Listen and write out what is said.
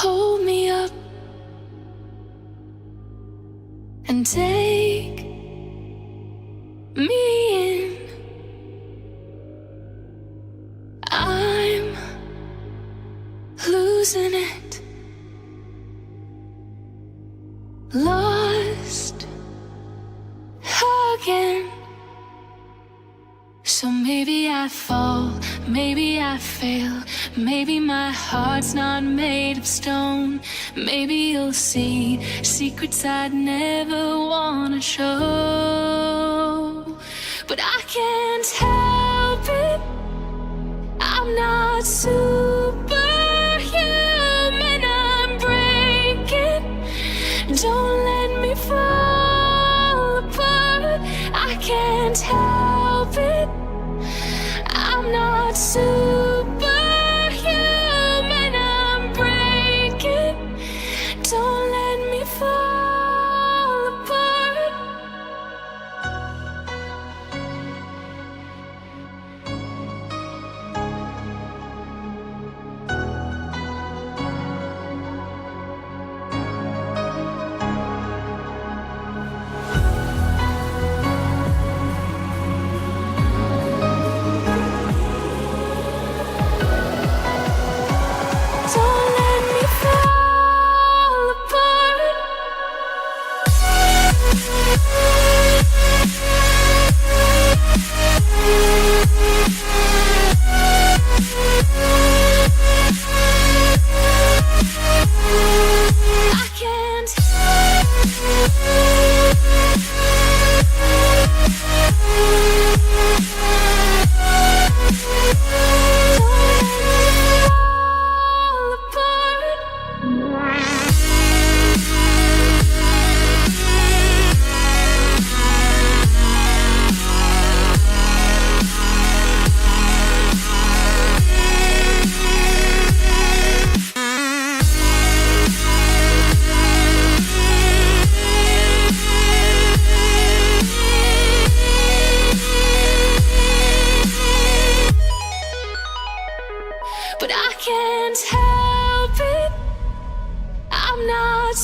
hold me up and take me in. I'm losing it, lost again. So maybe I fall, maybe I fail, maybe my heart's not made of stone. Maybe you'll see secrets I'd never wanna show. But I can't help it, I'm not superhuman, I'm breaking. Don't let me fall apart, I can't help it, I'm not superhuman, I'm breaking. Don't let me fall apart. Don't let me fall apart. I can't. Fall apart. But I can't help it, I'm not